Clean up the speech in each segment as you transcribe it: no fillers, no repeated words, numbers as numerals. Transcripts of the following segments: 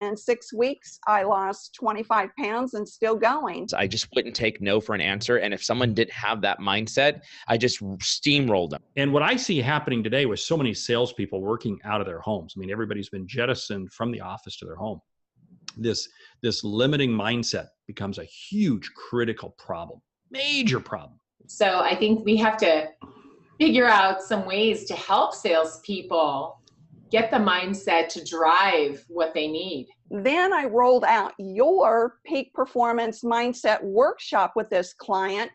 In 6 weeks, I lost 25 pounds and still going. I just wouldn't take no for an answer. And if someone didn't have that mindset, I just steamrolled them. And what I see happening today with so many salespeople working out of their homes, I mean, everybody's been jettisoned from the office to their home. This limiting mindset becomes a huge critical problem, major problem. So I think we have to figure out some ways to help salespeople get the mindset to drive what they need. Then I rolled out your peak performance mindset workshop with this client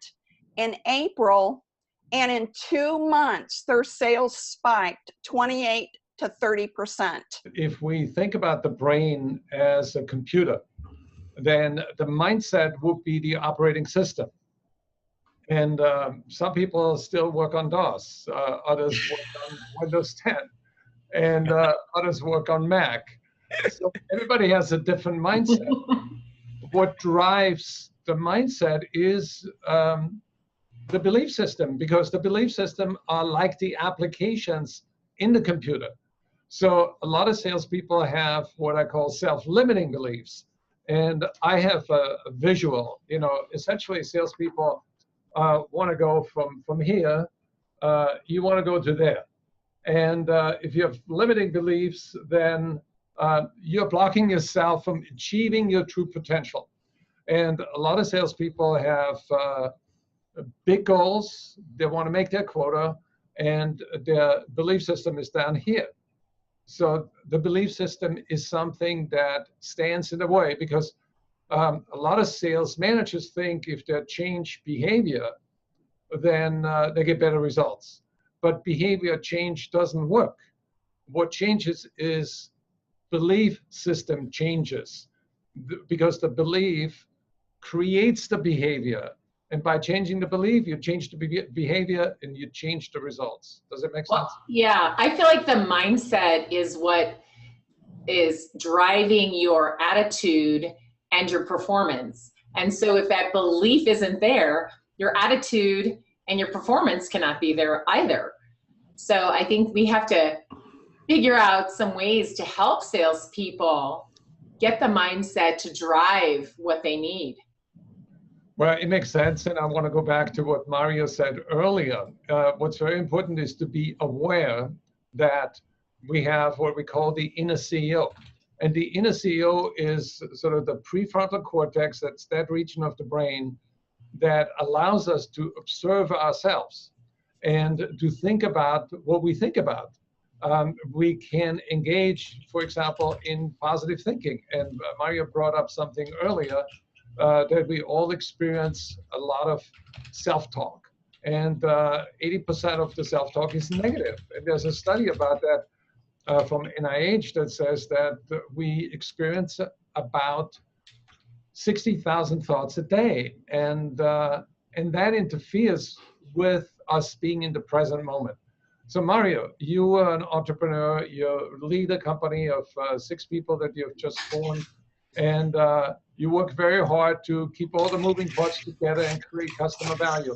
in April, and in 2 months, their sales spiked 28 to 30%. If we think about the brain as a computer, then the mindset would be the operating system. And some people still work on DOS, others work on Windows 10, and others work on Mac. So everybody has a different mindset. What drives the mindset is the belief system, because the belief system are like the applications in the computer. So a lot of salespeople have what I call self-limiting beliefs. And I have a visual, essentially salespeople want to go from here, you want to go to there. And if you have limiting beliefs, then you're blocking yourself from achieving your true potential. And a lot of salespeople have big goals. They want to make their quota, and their belief system is down here. So the belief system is something that stands in the way, because a lot of sales managers think if they change behavior, then they get better results. But behavior change doesn't work. What changes is belief system changes, because the belief creates the behavior. And by changing the belief, you change the behavior and you change the results. Does it make sense? Yeah, I feel like the mindset is what is driving your attitude and your performance. And so if that belief isn't there, your attitude and your performance cannot be there either. So I think we have to figure out some ways to help salespeople get the mindset to drive what they need. Well, it makes sense, and I want to go back to what Mario said earlier. What's very important is to be aware that we have what we call the inner CEO. And the inner CEO is sort of the prefrontal cortex, that's that region of the brain that allows us to observe ourselves and to think about what we think about. We can engage, for example, in positive thinking. And Mario brought up something earlier, that we all experience a lot of self-talk, and 80% of the self-talk is negative. And there's a study about that from NIH that says that we experience about 60,000 thoughts a day, and that interferes with us being in the present moment. So Mario, you are an entrepreneur. You lead a company of 6 people that you've just formed, and you work very hard to keep all the moving parts together and create customer value.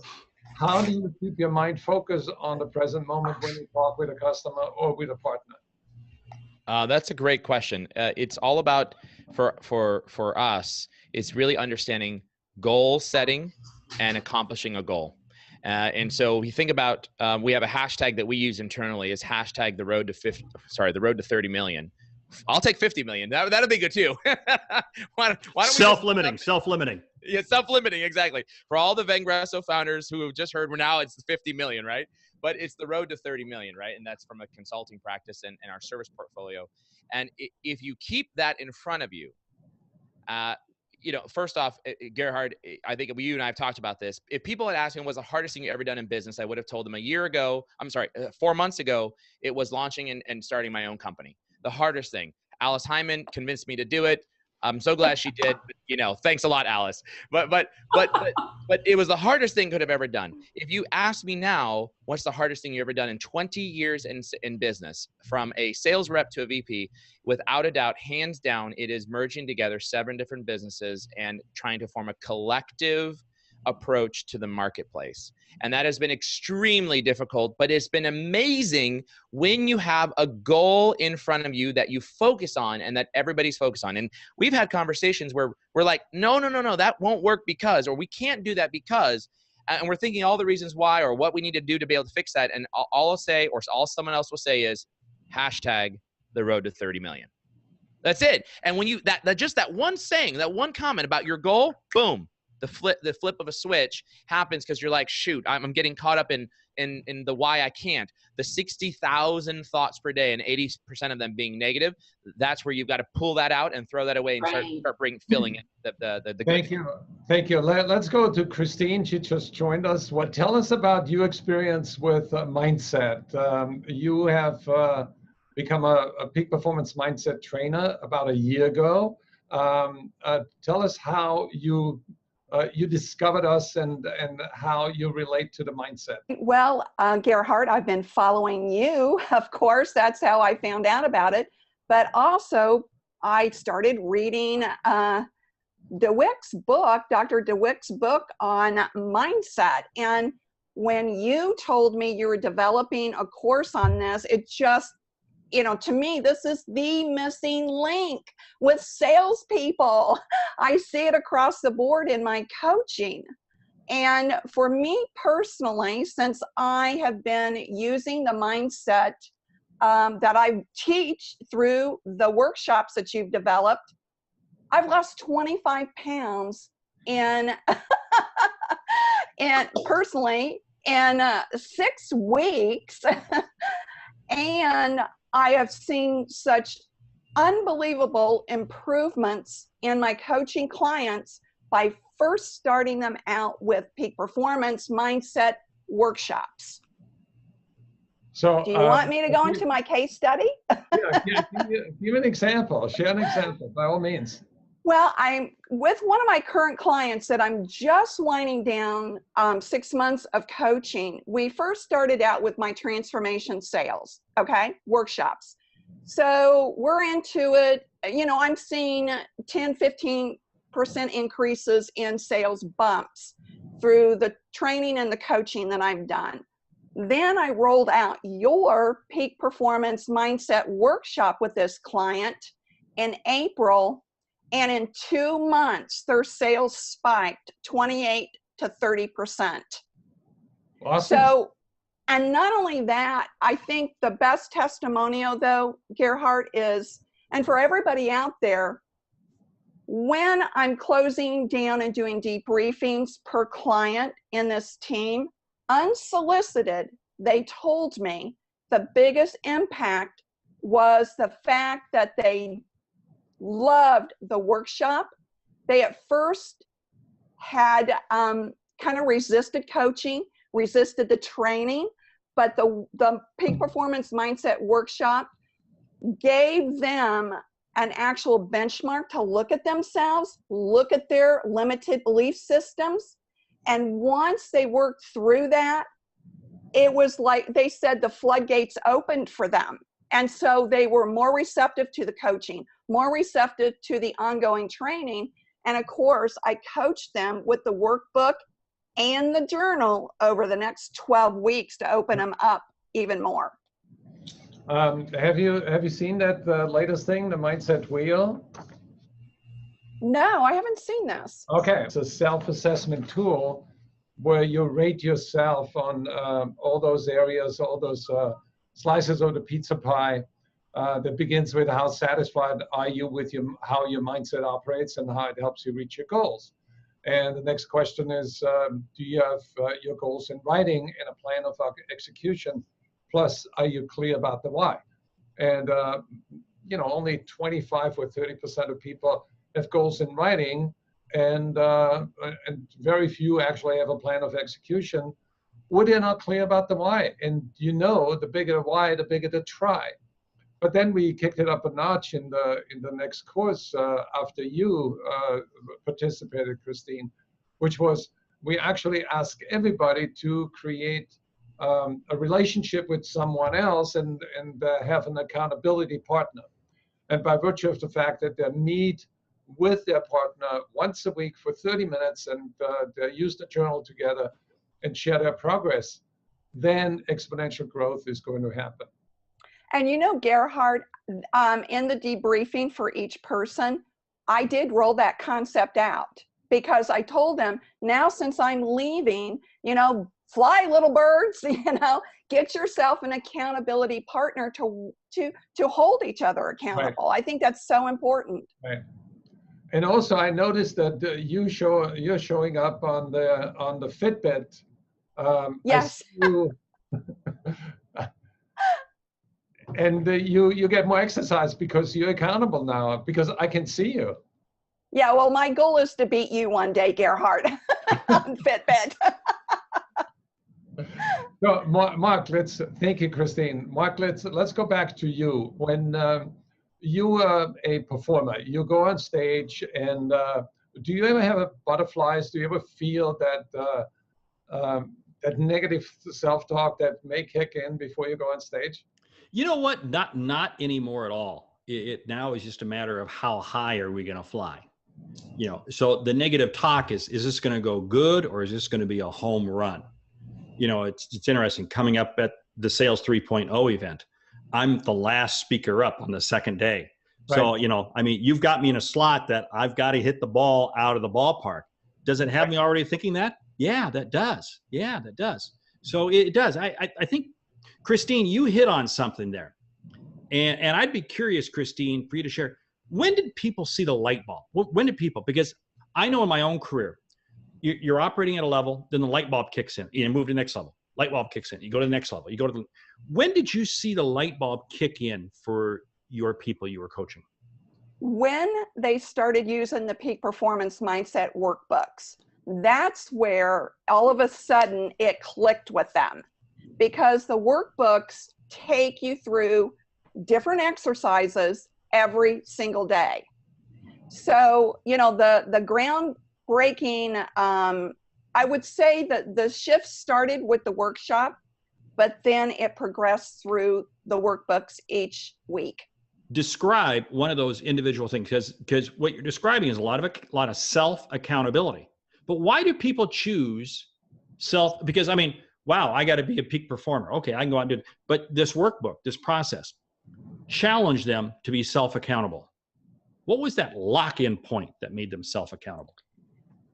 How do you keep your mind focused on the present moment when you talk with a customer or with a partner? That's a great question. It's all about, for us, it's really understanding goal setting and accomplishing a goal. And so we think about, we have a hashtag that we use internally, is hashtag the road to 30 million. I'll take 50 million. That'll be good too. why don't we self-limiting. Yeah, self-limiting, exactly. For all the Vengresso founders who have just heard, now it's 50 million, right? But it's the road to 30 million, right? And that's from a consulting practice and our service portfolio. And if you keep that in front of you, first off, Gerhard, I think you and I have talked about this. If people had asked me what's the hardest thing you ever done in business, I would have told them 4 months ago, it was launching and starting my own company. The hardest thing. Alice Heiman convinced me to do it. I'm so glad she did. Thanks a lot, Alice. But it was the hardest thing could have ever done. If you ask me now, what's the hardest thing you ever done in 20 years in business, from a sales rep to a VP, without a doubt, hands down, it is merging together 7 different businesses and trying to form a collective approach to the marketplace. And that has been extremely difficult, but it's been amazing when you have a goal in front of you that you focus on and that everybody's focused on. And we've had conversations where we're like, no, that won't work because, or we can't do that because, and we're thinking all the reasons why or what we need to do to be able to fix that. And all I'll say, or all someone else will say is hashtag the road to 30 million. That's it. And when you, just that one saying, that one comment about your goal, boom, the flip of a switch happens because you're like, shoot, I'm getting caught up in the why I can't. The 60,000 thoughts per day and 80% of them being negative. That's where you've got to pull that out and throw that away and start filling in the Thank you. Let's go to Christine. She just joined us. Tell us about your experience with mindset. You have become a peak performance mindset trainer about a year ago. Tell us how you discovered us and how you relate to the mindset. Well, Gerhard, I've been following you, of course. That's how I found out about it. But also, I started reading DeWick's book, Dr. DeWick's book on mindset. And when you told me you were developing a course on this, it just, to me, this is the missing link with salespeople. I see it across the board in my coaching. And for me personally, since I have been using the mindset that I teach through the workshops that you've developed, I've lost 25 pounds and personally in 6 weeks. And I have seen such unbelievable improvements in my coaching clients by first starting them out with peak performance mindset workshops. So, do you want me to go into my case study? Give an example. Share an example, by all means. Well, I'm with one of my current clients that I'm just winding down 6 months of coaching. We first started out with my transformation sales, workshops. So we're into it. I'm seeing 10, 15% increases in sales bumps through the training and the coaching that I've done. Then I rolled out your peak performance mindset workshop with this client in April. And in 2 months, their sales spiked 28 to 30%. Awesome. So, and not only that, I think the best testimonial though, Gerhard, is, and for everybody out there, when I'm closing down and doing debriefings per client in this team, unsolicited, they told me the biggest impact was the fact that they loved the workshop. They at first had kind of resisted coaching, resisted the training, but the peak performance mindset workshop gave them an actual benchmark to look at themselves, look at their limited belief systems. And once they worked through that, it was like they said the floodgates opened for them. And so they were more receptive to the coaching, more receptive to the ongoing training. And of course, I coached them with the workbook and the journal over the next 12 weeks to open them up even more. Have you seen that latest thing, the Mindset Wheel? No, I haven't seen this. Okay, it's a self-assessment tool where you rate yourself on all those areas, all those slices of the pizza pie that begins with how satisfied are you with how your mindset operates and how it helps you reach your goals. And the next question is, do you have your goals in writing and a plan of execution? Plus, are you clear about the why? And only 25 or 30% of people have goals in writing, and very few actually have a plan of execution, or they're not clear about the why. And the bigger the why, the bigger the try. But then we kicked it up a notch in the next course after you participated, Christine, which was we actually asked everybody to create a relationship with someone else and have an accountability partner. And by virtue of the fact that they meet with their partner once a week for 30 minutes and they use the journal together and share their progress, then exponential growth is going to happen. And you know, Gerhard, in the debriefing for each person, I did roll that concept out because I told them, now since I'm leaving, you know, fly little birds, you know, get yourself an accountability partner to hold each other accountable. Right. I think that's so important. Right. And also, I noticed that you're showing up on the Fitbit. Yes. And you get more exercise because you're accountable now, because I can see you. Yeah, well, my goal is to beat you one day, Gerhard, on Fitbit. So, Mark, thank you, Christine. Mark, let's go back to you. When you were a performer, you go on stage, and do you ever have butterflies? Do you ever feel that that negative self-talk that may kick in before you go on stage? You know what? Not anymore at all. It now is just a matter of how high are we going to fly. You know, so the negative talk is this going to go good or is this going to be a home run? You know, it's interesting. Coming up at the Sales 3.0 event, I'm the last speaker up on the second day. Right. So, you know, I mean, you've got me in a slot that I've got to hit the ball out of the ballpark. Does it have me already thinking that? Yeah, that does. Yeah, that does. So it does. I think, Christine, you hit on something there. And I'd be curious, Christine, for you to share. When did people see the light bulb? When did people? Because I know in my own career, you're operating at a level, then the light bulb kicks in. You move to the next level. Light bulb kicks in. You go to the next level. You go to the. When did you see the light bulb kick in for your people you were coaching? When they started using the peak performance mindset workbooks. That's where all of a sudden it clicked with them, because the workbooks take you through different exercises every single day. So, you know, the groundbreaking, I would say that the shift started with the workshop, but then it progressed through the workbooks each week. Describe one of those individual things, because what you're describing is a lot of self accountability. But why do people choose self? Because I mean, wow, I got to be a peak performer. Okay, I can go out and do it. But this workbook, this process, challenge them to be self-accountable. What was that lock-in point that made them self-accountable?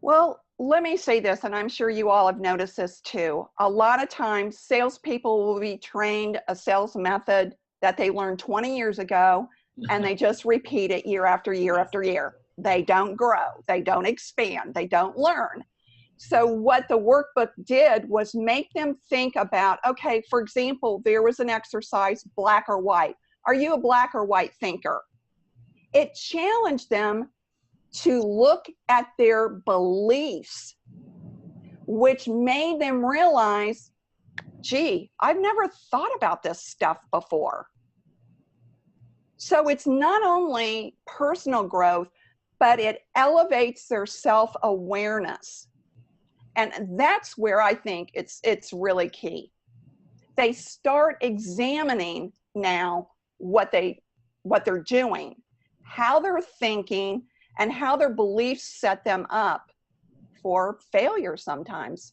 Well, let me say this, and I'm sure you all have noticed this too. A lot of times, salespeople will be trained a sales method that they learned 20 years ago, and they just repeat it year after year after year. They don't grow, they don't expand, they don't learn. So what the workbook did was make them think about, okay, for example, there was an exercise, black or white. Are you a black or white thinker? It challenged them to look at their beliefs, which made them realize, gee, I've never thought about this stuff before. So it's not only personal growth, but it elevates their self-awareness. And that's where I think it's really key. They start examining now what they're doing, how they're thinking, and how their beliefs set them up for failure sometimes.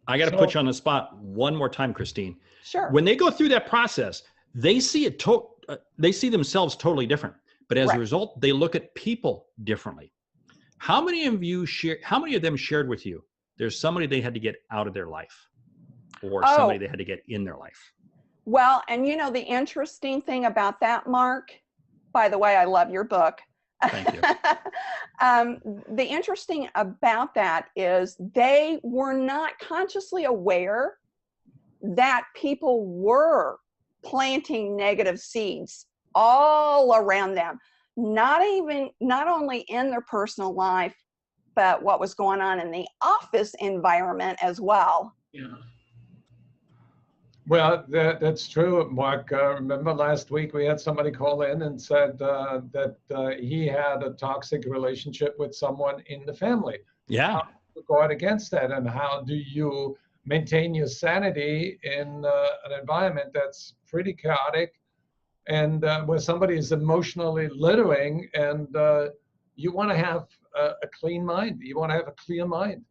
I got to put you on the spot one more time, Christine. Sure. When they go through that process, they see they see themselves totally different. But as a result, they look at people differently. How many of them shared with you there's somebody they had to get out of their life, or somebody they had to get in their life? Well, and you know, the interesting thing about that, Mark, by the way, I love your book. Thank you. The interesting about that is they were not consciously aware that people were planting negative seeds all around them, not only in their personal life, but what was going on in the office environment as well. Yeah. Well, that's true, Mark. Remember last week we had somebody call in and said that he had a toxic relationship with someone in the family. Yeah. How do you guard against that, and how do you maintain your sanity in an environment that's pretty chaotic, and where somebody is emotionally littering and you want to have a clean mind. You want to have a clear mind.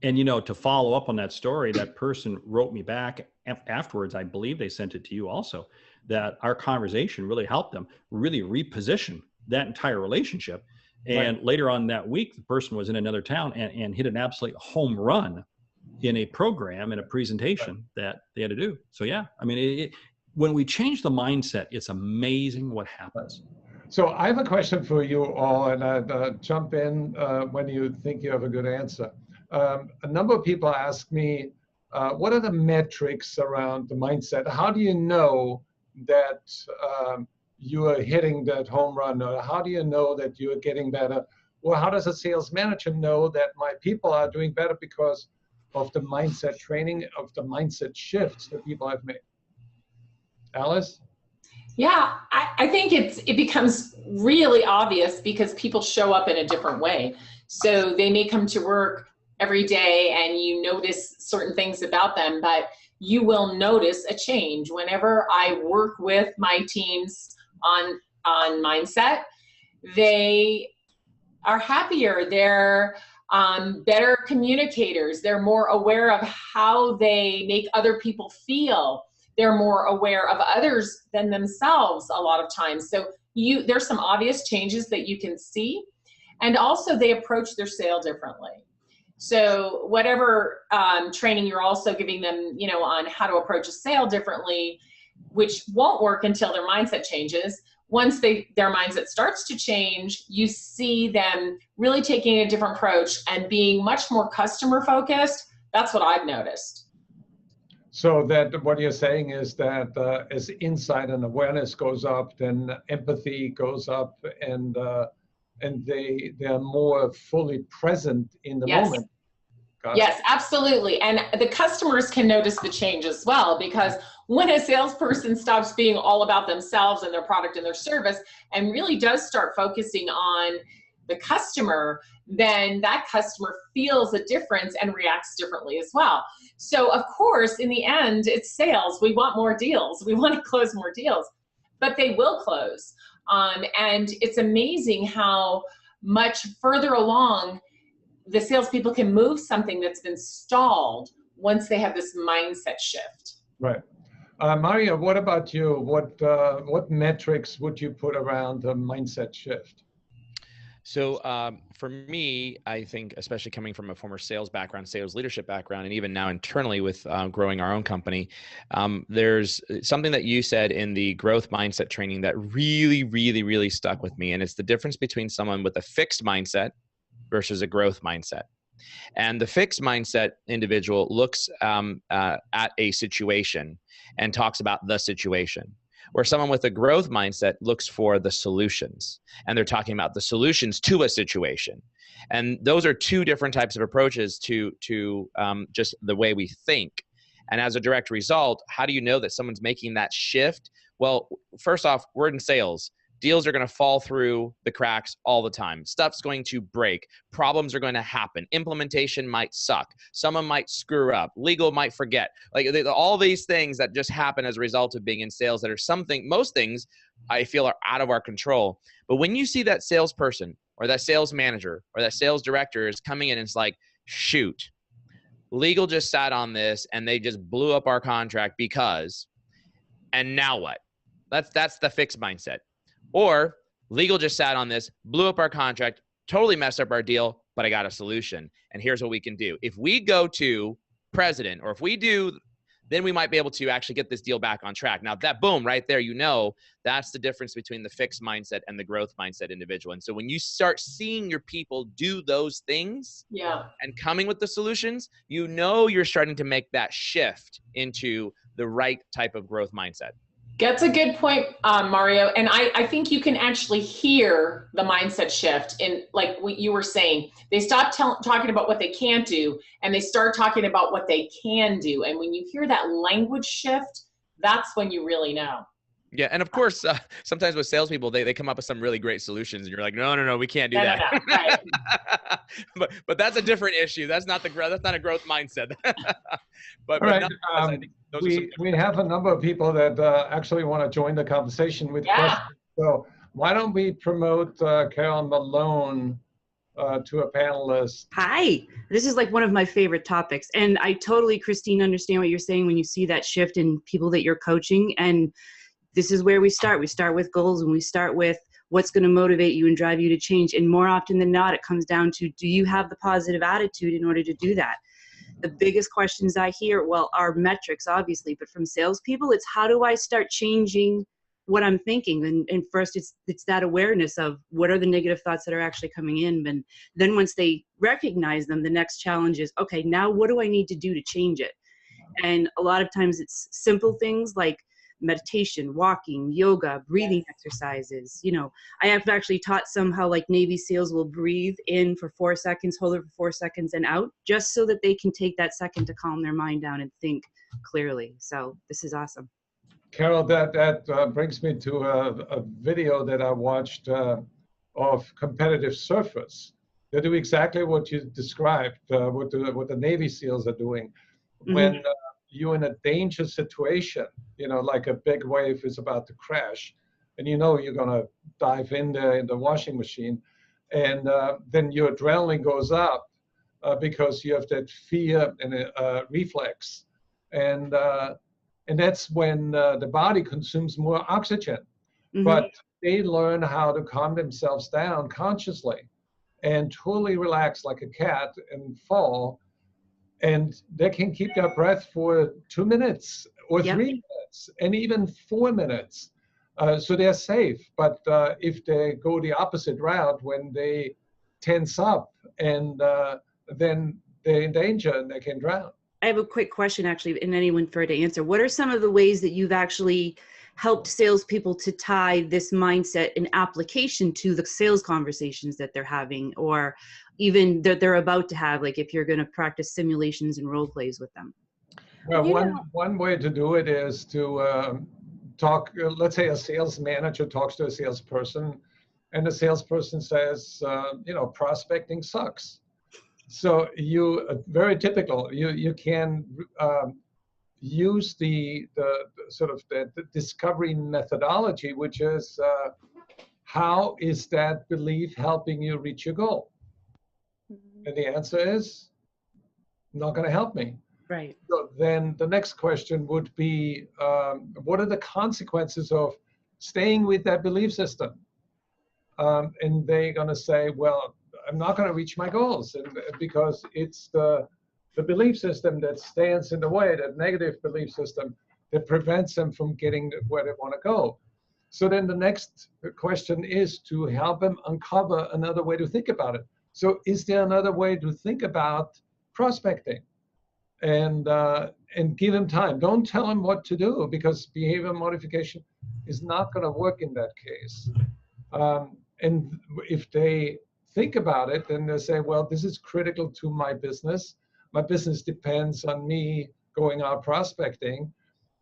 And, you know, to follow up on that story, that person wrote me back afterwards. I believe they sent it to you also, that our conversation really helped them really reposition that entire relationship. And Right. later on that week, the person was in another town and hit an absolute home run in a program, in a presentation that they had to do. So, yeah, I mean, when we change the mindset, it's amazing what happens. So I have a question for you all, and I'd jump in when you think you have a good answer. A number of people ask me, what are the metrics around the mindset? How do you know that you are hitting that home run? Or how do you know that you are getting better? Or how does a sales manager know that my people are doing better because of the mindset training, of the mindset shifts that people have made? Alice? Yeah, I think it becomes really obvious because people show up in a different way. So they may come to work every day and you notice certain things about them, but you will notice a change. Whenever I work with my teams on mindset, they are happier. They're better communicators. They're more aware of how they make other people feel. They're more aware of others than themselves a lot of times. So there's some obvious changes that you can see. And also they approach their sale differently. So whatever training you're also giving them, you know, on how to approach a sale differently, which won't work until their mindset changes. Once their mindset starts to change, you see them really taking a different approach and being much more customer focused. That's what I've noticed. So that what you're saying is that as insight and awareness goes up, then empathy goes up, and they're more fully present in the Yes. moment. Yes, absolutely. And the customers can notice the change as well, because when a salesperson stops being all about themselves and their product and their service and really does start focusing on the customer, then that customer feels a difference and reacts differently as well. So of course, in the end, it's sales. We want more deals. We want to close more deals, but they will close. And it's amazing how much further along the salespeople can move something that's been stalled once they have this mindset shift. Right. Mario, what about you? What metrics would you put around the mindset shift? So for me, I think, especially coming from a former sales background, sales leadership background, and even now internally with growing our own company, there's something that you said in the growth mindset training that really, really, really stuck with me. And it's the difference between someone with a fixed mindset versus a growth mindset. And the fixed mindset individual looks at a situation and talks about the situation, where someone with a growth mindset looks for the solutions, and they're talking about the solutions to a situation. And those are two different types of approaches to just the way we think. And as a direct result, how do you know that someone's making that shift? Well, first off, we're in sales. Deals are going to fall through the cracks all the time. Stuff's going to break. Problems are going to happen. Implementation might suck. Someone might screw up. Legal might forget. Like all these things that just happen as a result of being in sales that are most things I feel are out of our control. But when you see that salesperson or that sales manager or that sales director is coming in and it's like, shoot, legal just sat on this and they just blew up our contract because, and now what? That's the fixed mindset. Or legal just sat on this, blew up our contract, totally messed up our deal, but I got a solution. And here's what we can do. If we go to president, or if we do, then we might be able to actually get this deal back on track. Now that, boom, right there, you know, that's the difference between the fixed mindset and the growth mindset individual. And so when you start seeing your people do those things and coming with the solutions, you know you're starting to make that shift into the right type of growth mindset. That's a good point, Mario. And I think you can actually hear the mindset shift in, like what you were saying. They stop talking about what they can't do, and they start talking about what they can do. And when you hear that language shift, that's when you really know. Yeah, and of course, sometimes with salespeople, they come up with some really great solutions, and you're like, no, we can't do that. No. Right. but that's a different issue. That's not a growth mindset. but right. I think we have a number of people that actually want to join the conversation with questions. So Why don't we promote Carole Malone to a panelist? Hi, this is like one of my favorite topics. And I totally, Christine, understand what you're saying when you see that shift in people that you're coaching. And this is where we start. We start with goals, and we start with what's going to motivate you and drive you to change. And more often than not, it comes down to, do you have the positive attitude in order to do that? The biggest questions I hear, well, are metrics, obviously, but from salespeople, it's how do I start changing what I'm thinking? And first, it's that awareness of what are the negative thoughts that are actually coming in. And then once they recognize them, the next challenge is, okay, now what do I need to do to change it? And a lot of times it's simple things like meditation, walking, yoga, breathing exercises. You know, I have actually taught some how like Navy SEALs will breathe in for 4 seconds, hold it for 4 seconds and out, just so that they can take that second to calm their mind down and think clearly. So this is awesome. Carole, that brings me to a video that I watched of competitive surfers. They do exactly what you described, what the Navy SEALs are doing. When you're in a dangerous situation, you know, like a big wave is about to crash, and you know you're going to dive in the washing machine, and then your adrenaline goes up because you have that fear and reflex, and that's when the body consumes more oxygen. But they learn how to calm themselves down consciously and totally relax like a cat and fall. And they can keep their breath for 2 minutes or 3 minutes and even 4 minutes. So they're safe. But if they go the opposite route, when they tense up, and then they're in danger and they can drown. I have a quick question, actually, and anyone for to answer. What are some of the ways that you've actually helped salespeople to tie this mindset and application to the sales conversations that they're having, or even that they're about to have, like if you're going to practice simulations and role plays with them? Well, one way to do it is to talk, let's say a sales manager talks to a salesperson, and the salesperson says, you know, prospecting sucks. So you, very typical, you can use the sort of the discovery methodology, which is how is that belief helping you reach your goal? And the answer is not going to help me. Right. So then the next question would be, what are the consequences of staying with that belief system? And they're going to say, well, I'm not going to reach my goals, and because it's the belief system that stands in the way, that negative belief system that prevents them from getting where they want to go. So then the next question is to help them uncover another way to think about it. So is there another way to think about prospecting? And give them time. Don't tell them what to do, because behavior modification is not going to work in that case. And if they think about it, then they say, well, this is critical to my business. My business depends on me going out prospecting.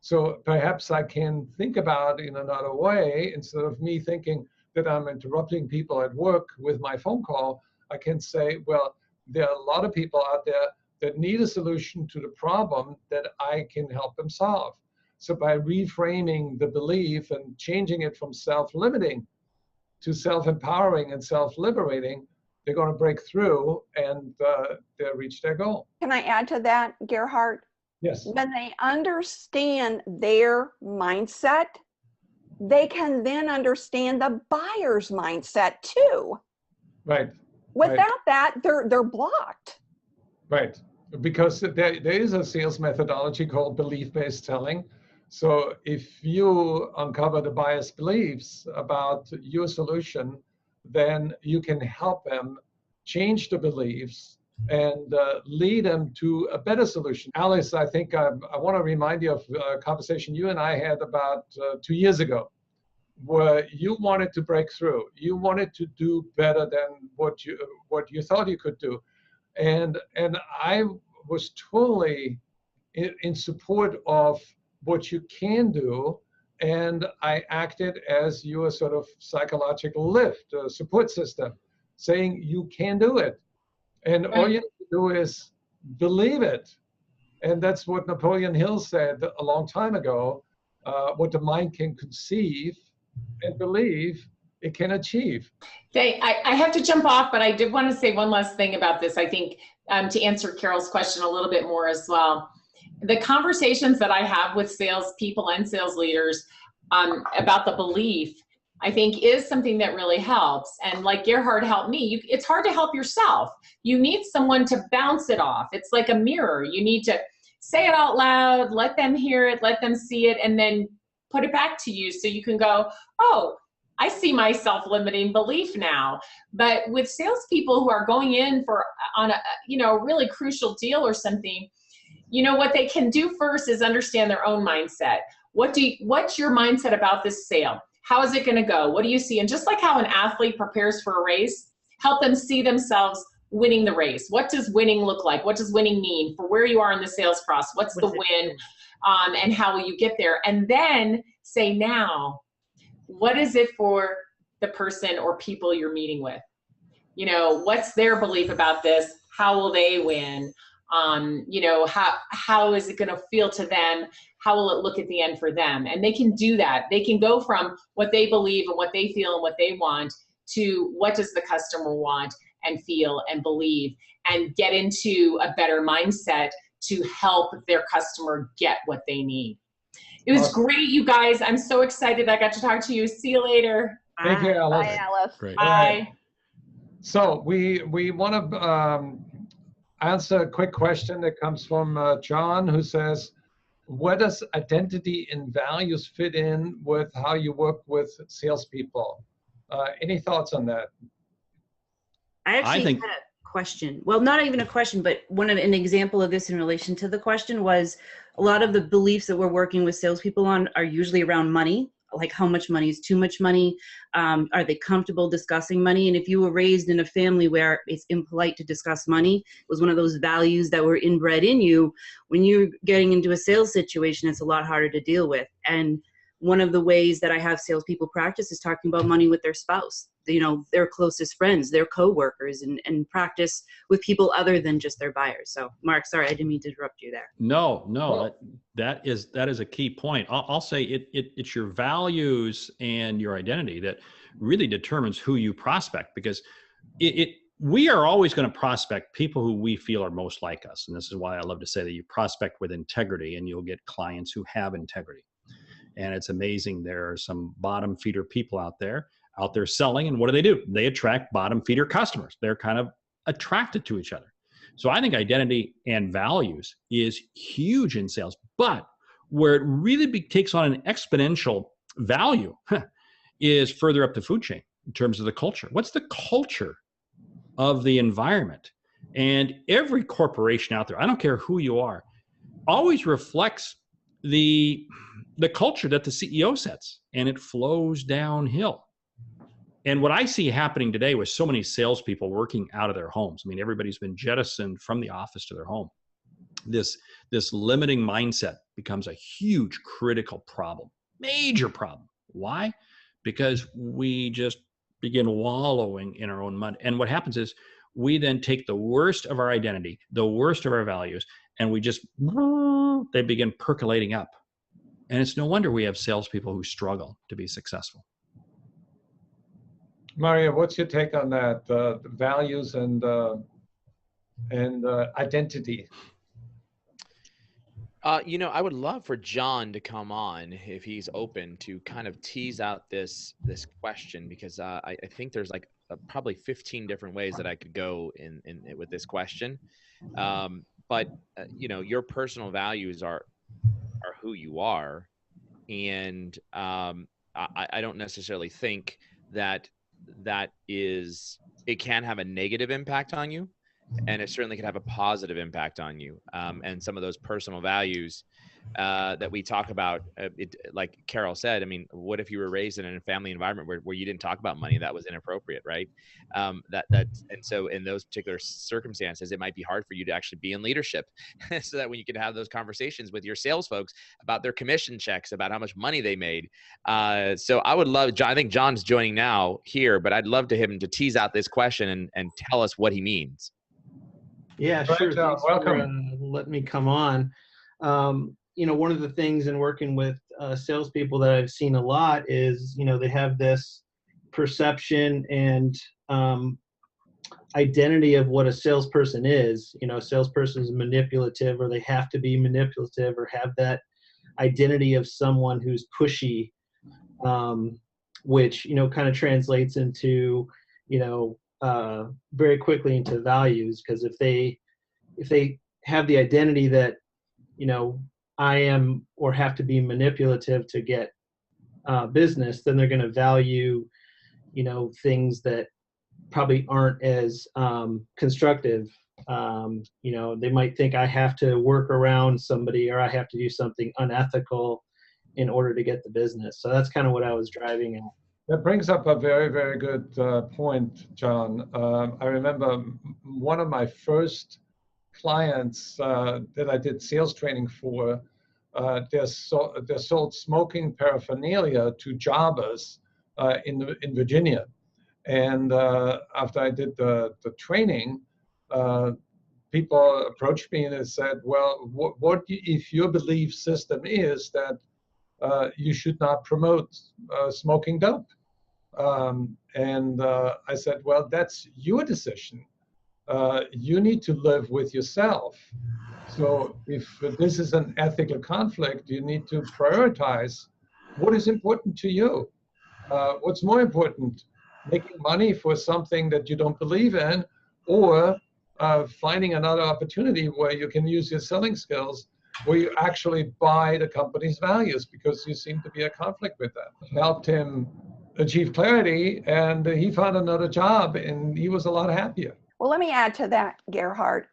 So perhaps I can think about it in another way. Instead of me thinking that I'm interrupting people at work with my phone call, I can say, well, there are a lot of people out there that need a solution to the problem that I can help them solve. So by reframing the belief and changing it from self-limiting to self-empowering and self-liberating, they're going to break through and they'll reach their goal. Can I add to that, Gerhard? Yes. When they understand their mindset, they can then understand the buyer's mindset too. Right. Without that, they're blocked. Right. Because there is a sales methodology called belief-based selling. So if you uncover the buyer's beliefs about your solution, then you can help them change the beliefs and lead them to a better solution. Alice, I think I want to remind you of a conversation you and I had about 2 years ago, where you wanted to break through. You wanted to do better than what you thought you could do. And I was totally in support of what you can do, and I acted as your sort of psychological lift, support system, saying you can do it. And all you have to do is believe it. And that's what Napoleon Hill said a long time ago, what the mind can conceive and believe, it can achieve. I have to jump off, but I did want to say one last thing about this. I think to answer Carole's question a little bit more as well. The conversations that I have with salespeople and sales leaders about the belief, I think, is something that really helps. And like Gerhard helped me, it's hard to help yourself. You need someone to bounce it off. It's like a mirror. You need to say it out loud, let them hear it, let them see it, and then put it back to you so you can go, oh, I see my self-limiting belief now. But with salespeople who are going in on a really crucial deal or something, what they can do first is understand their own mindset. What's your mindset about this sale? How is it going to go? What do you see? And just like how an athlete prepares for a race, help them see themselves winning the race. What does winning look like? What does winning mean for where you are in the sales process? What's the win? And how will you get there? And then say, now, what is it for the person or people you're meeting with? What's their belief about this? How will they win? How is it going to feel to them? How will it look at the end for them? And they can do that. They can go from what they believe and what they feel and what they want to what does the customer want and feel and believe, and get into a better mindset to help their customer get what they need. It was great, you guys. I'm so excited I got to talk to you. See you later. Thank you, Alice. Bye, Alice. Great. Bye. So we want to answer a quick question that comes from John, who says, where does identity and values fit in with how you work with salespeople? Any thoughts on that? I actually had a question. Well, not even a question, but an example of this in relation to the question was a lot of the beliefs that we're working with salespeople on are usually around money, like how much money is too much money? Are they comfortable discussing money? And if you were raised in a family where it's impolite to discuss money, it was one of those values that were inbred in you, when you're getting into a sales situation, it's a lot harder to deal with. And one of the ways that I have salespeople practice is talking about money with their spouse, their closest friends, their coworkers, and practice with people other than just their buyers. So, Mark, sorry, I didn't mean to interrupt you there. No, that is a key point. I'll say it's your values and your identity that really determines who you prospect, because we are always going to prospect people who we feel are most like us. And this is why I love to say that you prospect with integrity, and you'll get clients who have integrity. And it's amazing. There are some bottom feeder people out there selling. And what do? They attract bottom feeder customers. They're kind of attracted to each other. So I think identity and values is huge in sales. But where it really takes on an exponential value is further up the food chain in terms of the culture. What's the culture of the environment? And every corporation out there, I don't care who you are, always reflects the culture that the CEO sets, and it flows downhill. And what I see happening today with so many salespeople working out of their homes, I mean, everybody's been jettisoned from the office to their home. This limiting mindset becomes a huge critical problem, major problem. Why? Because we just begin wallowing in our own mud. And what happens is we then take the worst of our identity, the worst of our values, and they begin percolating up. And it's no wonder we have salespeople who struggle to be successful. Mario, what's your take on that? Values and identity. I would love for John to come on if he's open to kind of tease out this question, because I think there's like probably 15 different ways that I could go in with this question. But your personal values are who you are, and I don't necessarily think that it can have a negative impact on you, and it certainly can have a positive impact on you. And some of those personal values that we talk about, like Carole said, I mean, what if you were raised in a family environment where you didn't talk about money? That was inappropriate, right? And so in those particular circumstances, it might be hard for you to actually be in leadership, so that when you can have those conversations with your sales folks about their commission checks, about how much money they made. So I would love, I think John's joining now here, but I'd love to him to tease out this question and tell us what he means. Yeah, sure. Thanks welcome. for letting me come on. One of the things in working with salespeople that I've seen a lot is, they have this perception and identity of what a salesperson is. You know, a salesperson is manipulative, or they have to be manipulative, or have that identity of someone who's pushy, which, you know, kind of translates into, you know, very quickly into values. Because if they have the identity that, you know, I am or have to be manipulative to get business, then they're going to value, you know, things that probably aren't as constructive. You know, they might think I have to work around somebody, or I have to do something unethical in order to get the business. So that's kind of what I was driving at. That brings up a very, very good point, John. I remember one of my first clients that I did sales training for, they sold smoking paraphernalia to jobbers in Virginia. And after I did the training, people approached me and they said, well, what if your belief system is that you should not promote smoking dope? And I said, well, that's your decision. You need to live with yourself. So if this is an ethical conflict, you need to prioritize what is important to you. What's more important, making money for something that you don't believe in, or finding another opportunity where you can use your selling skills, where you actually buy the company's values, because you seem to be a conflict with that. Helped him achieve clarity, and he found another job, and he was a lot happier. Well, let me add to that, Gerhard.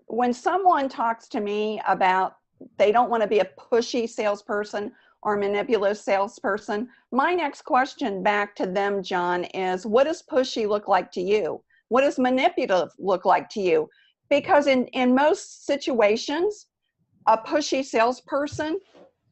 When someone talks to me about they don't want to be a pushy salesperson or manipulative salesperson, my next question back to them, John, is what does pushy look like to you? What does manipulative look like to you? Because in most situations, a pushy salesperson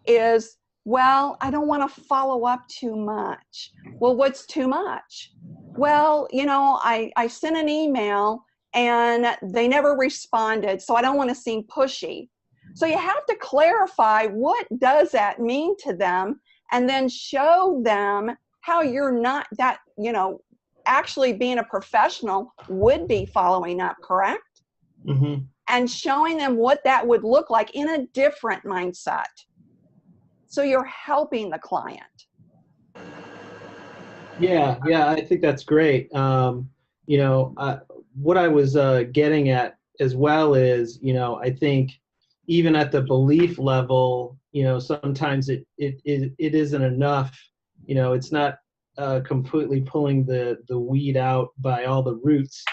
is, well, I don't want to follow up too much. Well, what's too much? Well, you know, I sent an email and they never responded, so I don't want to seem pushy. So you have to clarify what does that mean to them, and then show them how you're not that, you know, actually being a professional would be following up, correct? Mm-hmm. And showing them what that would look like in a different mindset. So you're helping the client. Yeah, I think that's great. You know, what I was getting at as well is, you know, I think even at the belief level, you know, sometimes it isn't enough. You know, it's not completely pulling the weed out by all the roots.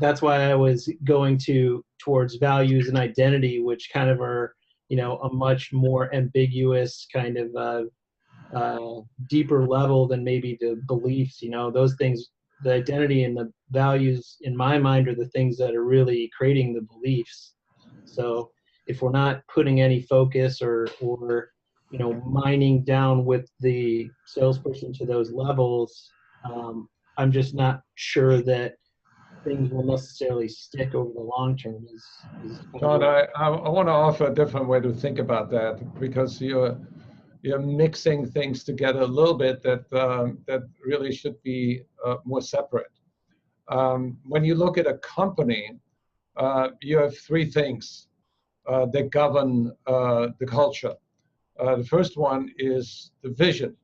That's why I was going towards values and identity, which kind of are, you know, a much more ambiguous kind of deeper level than maybe the beliefs. You know, those things, the identity and the values in my mind are the things that are really creating the beliefs. So if we're not putting any focus or you know, mining down with the salesperson to those levels, I'm just not sure that things will necessarily stick over the long term. John, I want to offer a different way to think about that, because you're mixing things together a little bit that really should be more separate. When you look at a company, you have three things that govern the culture. The first one is the vision.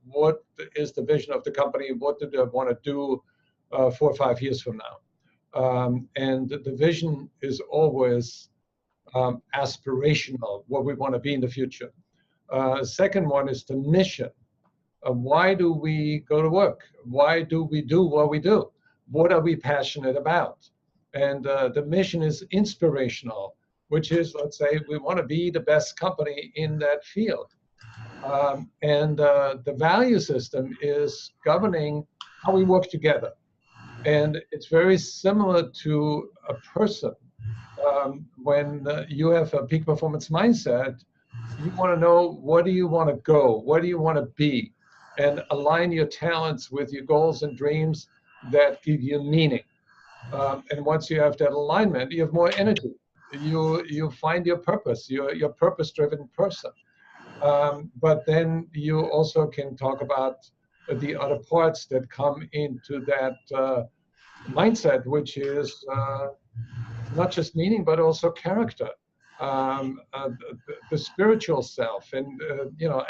What is the vision of the company? What do they want to do 4 or 5 years from now? And the vision is always aspirational, what we want to be in the future. Second one is the mission. Why do we go to work? Why do we do what we do? What are we passionate about? And the mission is inspirational, which is, let's say, we want to be the best company in that field. And the value system is governing how we work together. And it's very similar to a person. When you have a peak performance mindset, you want to know, what do you want to go? What do you want to be? And align your talents with your goals and dreams that give you meaning. And once you have that alignment, you have more energy. You find your purpose. You're a purpose-driven person. But then you also can talk about the other parts that come into that mindset, which is not just meaning, but also character, the spiritual self, and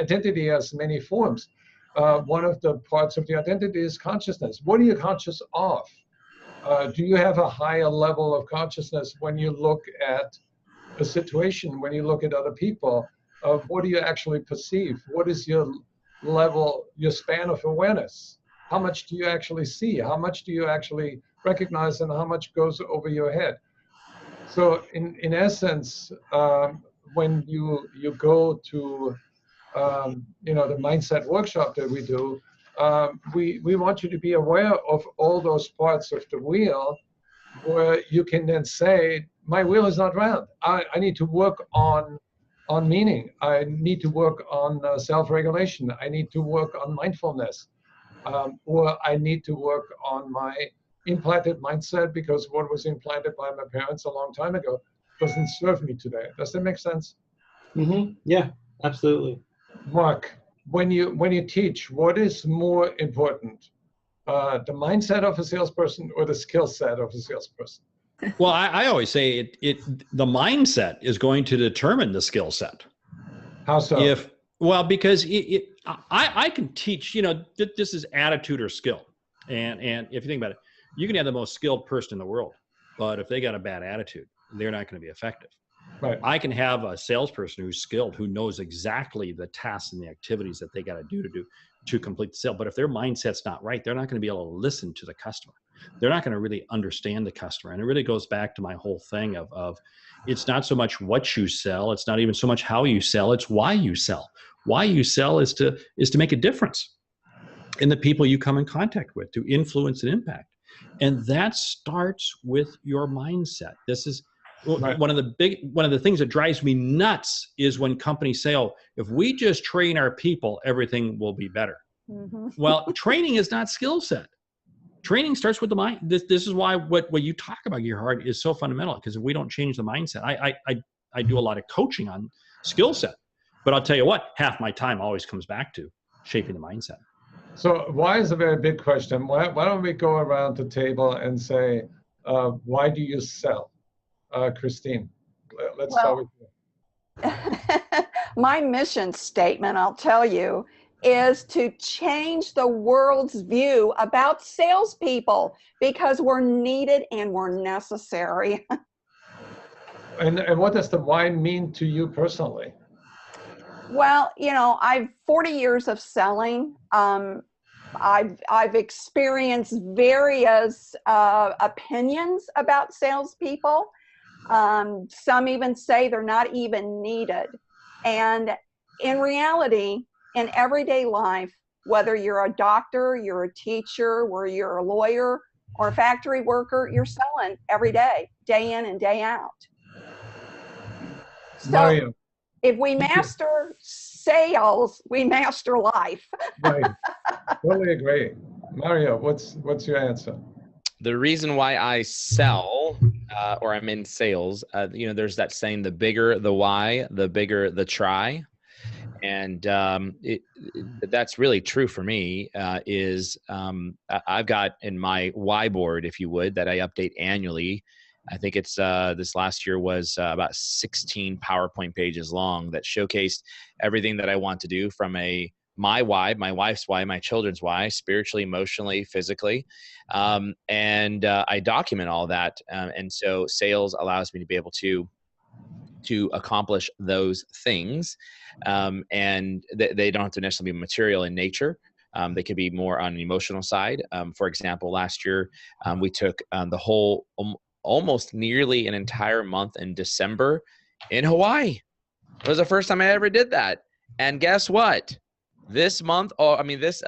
identity has many forms. One of the parts of the identity is consciousness. What are you conscious of? Do you have a higher level of consciousness when you look at a situation, when you look at other people? What do you actually perceive? What is your level, your span of awareness? How much do you actually see? How much do you actually recognize, and how much goes over your head? So in essence, when you go to the mindset workshop that we do, we want you to be aware of all those parts of the wheel where you can then say, my wheel is not round. I need to work on meaning. I need to work on self-regulation. I need to work on mindfulness. Or I need to work on my implanted mindset, because what was implanted by my parents a long time ago doesn't serve me today. Does that make sense? Mm-hmm. Yeah, absolutely. Mark, when you teach, what is more important? The mindset of a salesperson or the skill set of a salesperson? Well, I always say the mindset is going to determine the skill set. How so? Because I can teach, this is attitude or skill. And if you think about it, you can have the most skilled person in the world, but if they got a bad attitude, they're not going to be effective. Right. I can have a salesperson who's skilled, who knows exactly the tasks and the activities that they got to do to complete the sale. But if their mindset's not right, they're not going to be able to listen to the customer. They're not going to really understand the customer. And it really goes back to my whole thing of it's not so much what you sell. It's not even so much how you sell. It's why you sell. Why you sell is to make a difference in the people you come in contact with, to influence and impact. And that starts with your mindset. This is right. One of the things that drives me nuts is when companies say, oh, if we just train our people, everything will be better. Mm-hmm. Well, training is not skill set. Training starts with the mind. This is why what you talk about, Gerhard, is so fundamental, because if we don't change the mindset, I do a lot of coaching on skill set, but I'll tell you what, half my time always comes back to shaping the mindset. So why is a very big question. Why don't we go around the table and say, why do you sell? Christine, let's start with you. My mission statement, I'll tell you, is to change the world's view about salespeople, because we're needed and we're necessary. And what does the why mean to you personally? Well, I've 40 years of selling. I've experienced various opinions about salespeople. Some even say they're not even needed. And in reality, in everyday life, whether you're a doctor, you're a teacher, or you're a lawyer or a factory worker, you're selling every day, day in and day out. So Mario, if we master sales, we master life. Right. Totally agree. Mario, what's your answer? The reason why I sell, or I'm in sales, there's that saying, the bigger the why, the bigger the try. And that's really true for me. I've got in my why board, if you would, that I update annually. I think it's this last year was about 16 PowerPoint pages long that showcased everything that I want to do from my why, my wife's why, my children's why, spiritually, emotionally, physically. And I document all that. And so sales allows me to be able to accomplish those things. And they don't have to necessarily be material in nature. They could be more on the emotional side. For example, last year, we took the whole, almost nearly an entire month in December in Hawaii. It was the first time I ever did that. And guess what? This month, this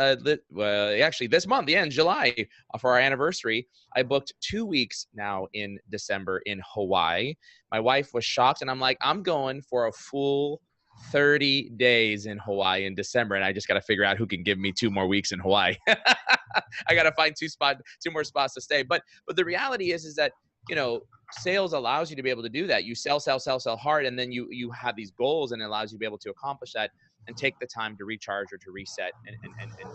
month, in July, for our anniversary, I booked 2 weeks now in December in Hawaii. My wife was shocked, and I'm like, I'm going for a full 30 days in Hawaii in December, and I just got to figure out who can give me 2 more weeks in Hawaii. I got to find 2 more spots to stay. But the reality is that, sales allows you to be able to do that. You sell hard, and then you have these goals, and it allows you to be able to accomplish that. and take the time to recharge or to reset and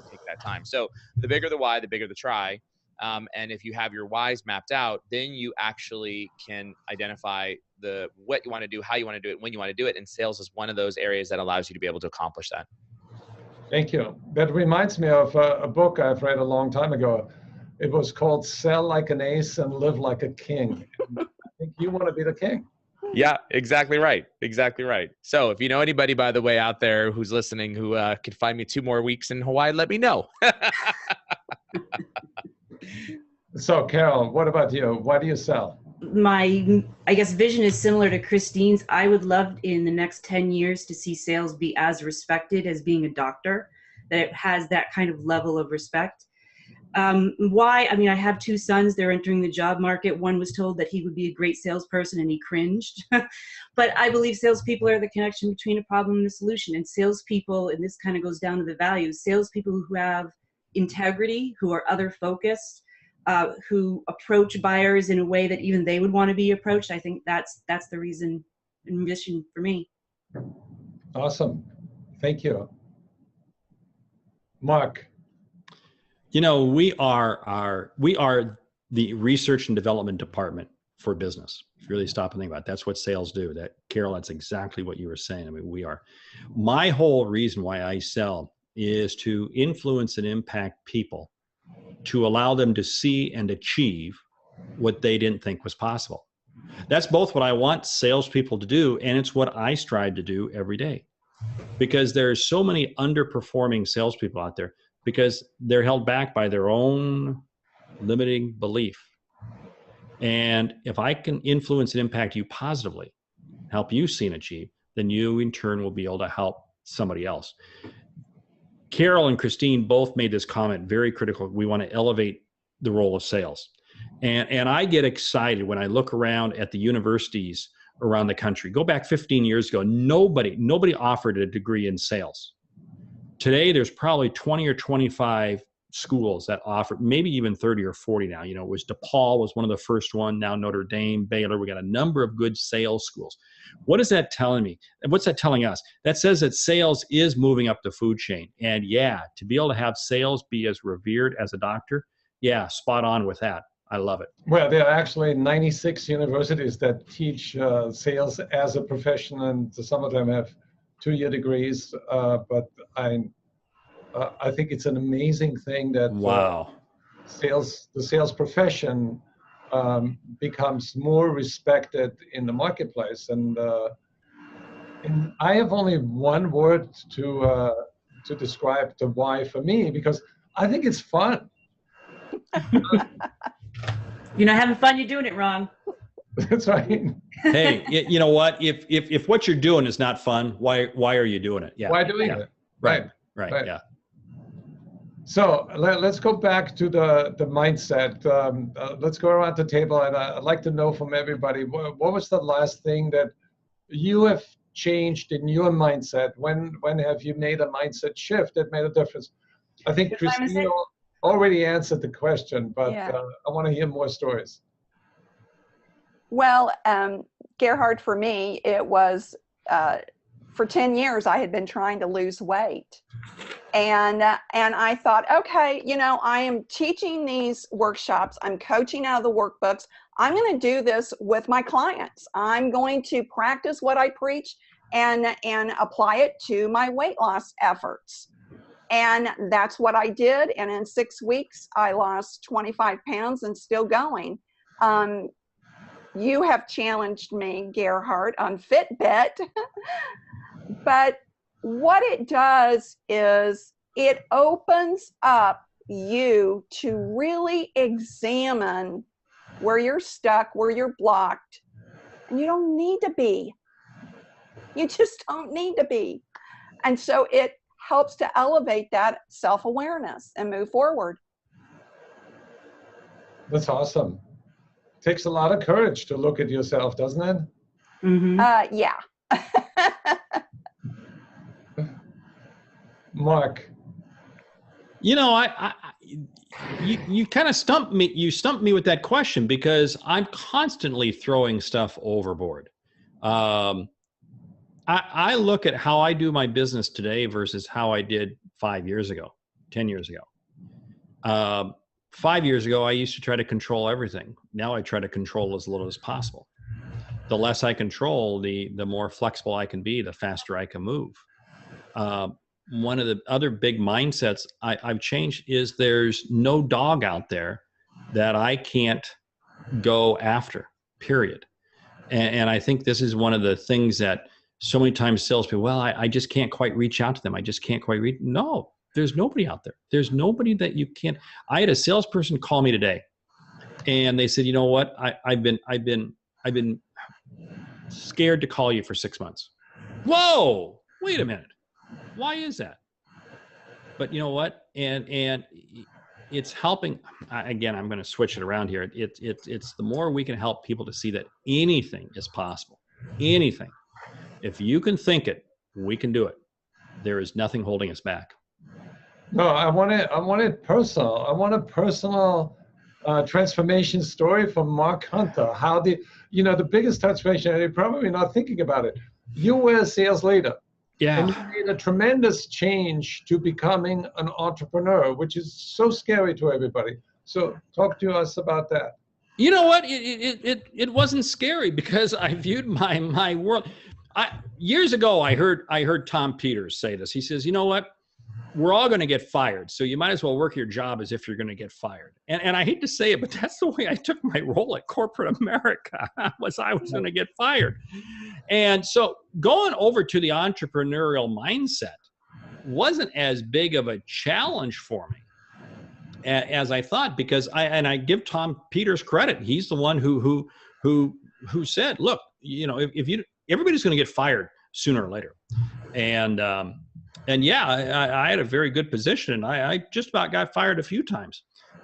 take that time. So the bigger the why, the bigger the try. And if you have your whys mapped out, then you actually can identify what you want to do, how you want to do it, when you want to do it. And sales is one of those areas that allows you to be able to accomplish that. Thank you. That reminds me of a book I've read a long time ago. It was called Sell Like an Ace and Live Like a King. I think you want to be the king. Yeah, exactly right. Exactly right. So if you know anybody, by the way, out there who's listening, who could find me 2 more weeks in Hawaii, let me know. So Carole, what about you? Why do you sell? My, I guess, vision is similar to Christine's. I would love in the next 10 years to see sales be as respected as being a doctor, that it has that kind of level of respect. Why? I mean, I have 2 sons. They're entering the job market. One was told that he would be a great salesperson and he cringed. But I believe salespeople are the connection between a problem and a solution. And salespeople, and this kind of goes down to the values, salespeople who have integrity, who are other focused, who approach buyers in a way that even they would want to be approached. I think that's the reason and mission for me. Awesome. Thank you. Mark. You know, we are the research and development department for business. If you really stop and think about it, that's what sales do. That, Carole, that's exactly what you were saying. I mean, we are. My whole reason why I sell is to influence and impact people, to allow them to see and achieve what they didn't think was possible. That's both what I want salespeople to do, and it's what I strive to do every day. Because there's so many underperforming salespeople out there because they're held back by their own limiting belief. And if I can influence and impact you positively, help you see and achieve, then you in turn will be able to help somebody else. Carole and Christine both made this comment, very critical. We want to elevate the role of sales. And I get excited when I look around at the universities around the country. Go back 15 years ago, nobody offered a degree in sales. Today, there's probably 20 or 25 schools that offer, maybe even 30 or 40 now. You know, it was DePaul was one of the first one, now Notre Dame, Baylor. We got a number of good sales schools. What is that telling me? And what's that telling us? That says that sales is moving up the food chain. And yeah, to be able to have sales be as revered as a doctor, yeah, spot on with that. I love it. Well, there are actually 96 universities that teach sales as a profession, and some of them have 2-year degrees. But I think it's an amazing thing that wow, the sales profession becomes more respected in the marketplace. And I have only one word to describe the why for me, because I think it's fun. You're not having fun, you're doing it wrong. That's right. Hey, you know what? If what you're doing is not fun, why are you doing it? Yeah. Why doing it? Right. Yeah. So let's go back to the mindset. Let's go around the table, and I'd like to know from everybody, what was the last thing that you have changed in your mindset? When have you made a mindset shift that made a difference? I think Christine already answered the question, but yeah. I want to hear more stories. Well, Gerhard, for me, it was for 10 years I had been trying to lose weight. And I thought, okay, you know, I am teaching these workshops, I'm coaching out of the workbooks, I'm going to do this with my clients. I'm going to practice what I preach and apply it to my weight loss efforts. And that's what I did. And in 6 weeks, I lost 25 pounds and still going. You have challenged me, Gerhard, on Fitbit. But what it does is it opens up you to really examine where you're stuck, where you're blocked. And you don't need to be. You just don't need to be. And so it helps to elevate that self-awareness and move forward. That's awesome. Takes a lot of courage to look at yourself, doesn't it? Mm-hmm. Yeah. Mark. You know, you kind of stumped me. You stumped me with that question because I'm constantly throwing stuff overboard. I look at how I do my business today versus how I did 5 years ago, 10 years ago. 5 years ago, I used to try to control everything. Now I try to control as little as possible. The less I control, the more flexible I can be, the faster I can move. One of the other big mindsets I've changed is there's no dog out there that I can't go after, period. And I think this is one of the things that so many times salespeople, well, I just can't quite reach out to them. I just can't quite reach. No, there's nobody out there. There's nobody that you can't. I had a salesperson call me today, and they said, you know what? I've been scared to call you for 6 months. Whoa, wait a minute. Why is that? But you know what? And it's helping. Again, I'm going to switch it around here. It's the more we can help people to see that anything is possible. Anything. If you can think it, we can do it. There is nothing holding us back. No, I want it personal. I want a personal transformation story from Mark Hunter. How the biggest transformation, and you're probably not thinking about it. You were a sales leader. Yeah. And you made a tremendous change to becoming an entrepreneur, which is so scary to everybody. So talk to us about that. You know what? It wasn't scary because I viewed my world. Years ago, I heard Tom Peters say this. He says, you know what? We're all going to get fired. So you might as well work your job as if you're going to get fired. And I hate to say it, but that's the way I took my role at corporate America I was going to get fired. And so going over to the entrepreneurial mindset wasn't as big of a challenge for me as I thought, because I give Tom Peters credit. He's the one who said, look, everybody's going to get fired sooner or later. And yeah, I had a very good position, and I just about got fired a few times.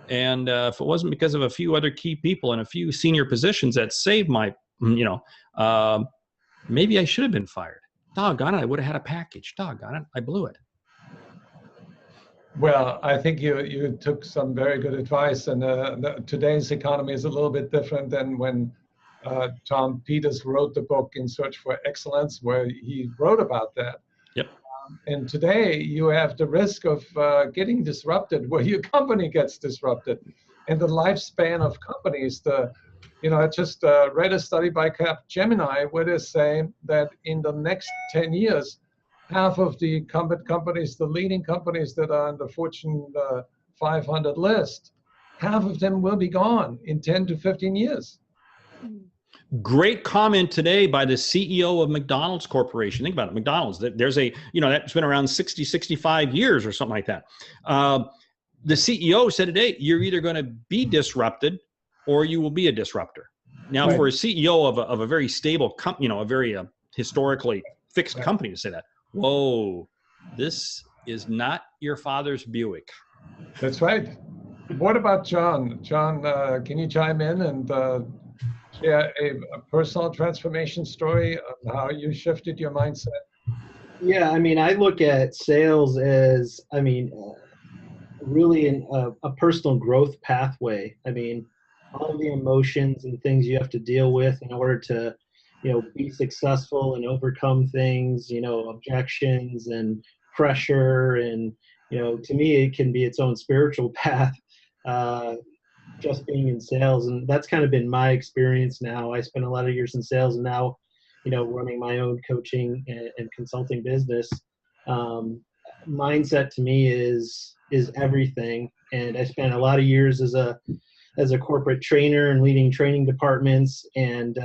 And if it wasn't because of a few other key people and a few senior positions that saved my, maybe I should have been fired. Doggone it, I would have had a package. Doggone it, I blew it. Well, I think you took some very good advice, and today's economy is a little bit different than when Tom Peters wrote the book In Search for Excellence, where he wrote about that. Yep. And today you have the risk of getting disrupted, where your company gets disrupted, and the lifespan of companies. I just read a study by Capgemini where they say that in the next 10 years, half of the incumbent companies, the leading companies that are on the Fortune 500 list, half of them will be gone in 10 to 15 years. Great comment today by the CEO of McDonald's Corporation. Think about it, McDonald's. There's that's been around 60, 65 years or something like that. The CEO said today, you're either going to be disrupted or you will be a disruptor. Now, right. For a CEO of a very stable company, a very historically fixed company to say that, whoa, this is not your father's Buick. That's right. What about John? John, can you chime in and share a personal transformation story of how you shifted your mindset? Yeah, I look at sales as, really a personal growth pathway. All the emotions and things you have to deal with in order to, be successful and overcome things, objections and pressure. And, to me, it can be its own spiritual path, just being in sales. And that's kind of been my experience now. I spent a lot of years in sales, and now, running my own coaching and consulting business. Mindset to me is everything. And I spent a lot of years as a corporate trainer and leading training departments. And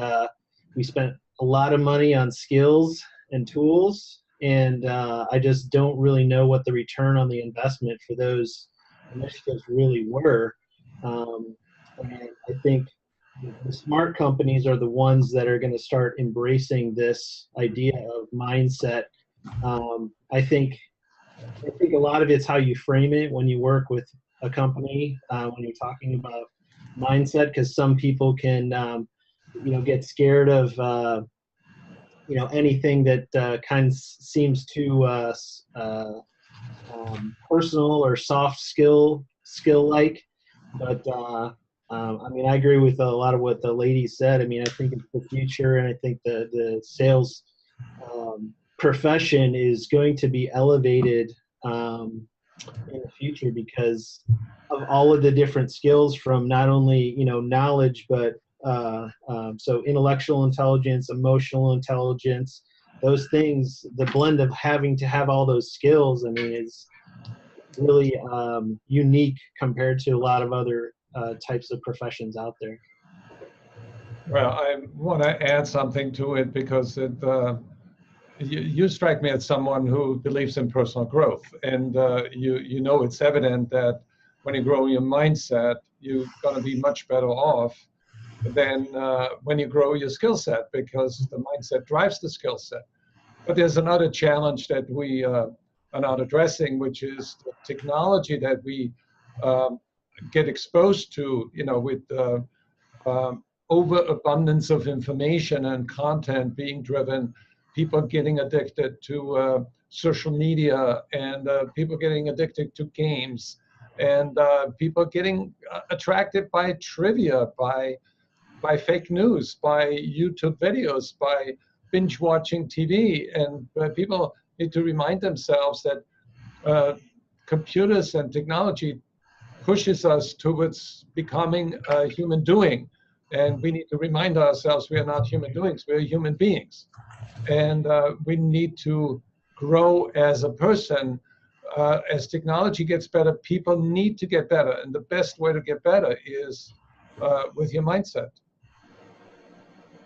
we spent a lot of money on skills and tools. And I just don't really know what the return on the investment for those initiatives really were. And I think the smart companies are the ones that are going to start embracing this idea of mindset. I think a lot of it's how you frame it when you work with a company, when you're talking about mindset, because some people can, get scared of, anything that kind of seems too personal or soft skill-like. But I agree with a lot of what the lady said. I think it's the future, and I think the sales profession is going to be elevated in the future because of all of the different skills from not only, knowledge, but so intellectual intelligence, emotional intelligence, those things, the blend of having to have all those skills, I mean, is really unique compared to a lot of other types of professions out there. Well, I want to add something to it because you strike me as someone who believes in personal growth, and you know it's evident that when you grow your mindset, you're going to be much better off than when you grow your skill set, because the mindset drives the skill set. But there's another challenge that we are not addressing, which is the technology that we get exposed to, with overabundance of information and content being driven, people getting addicted to social media, and people getting addicted to games, and people getting attracted by trivia, by fake news, by YouTube videos, by binge watching TV. And people need to remind themselves that computers and technology pushes us towards becoming a human doing. And we need to remind ourselves we are not human doings, we're human beings. And we need to grow as a person. As technology gets better, people need to get better. And the best way to get better is with your mindset.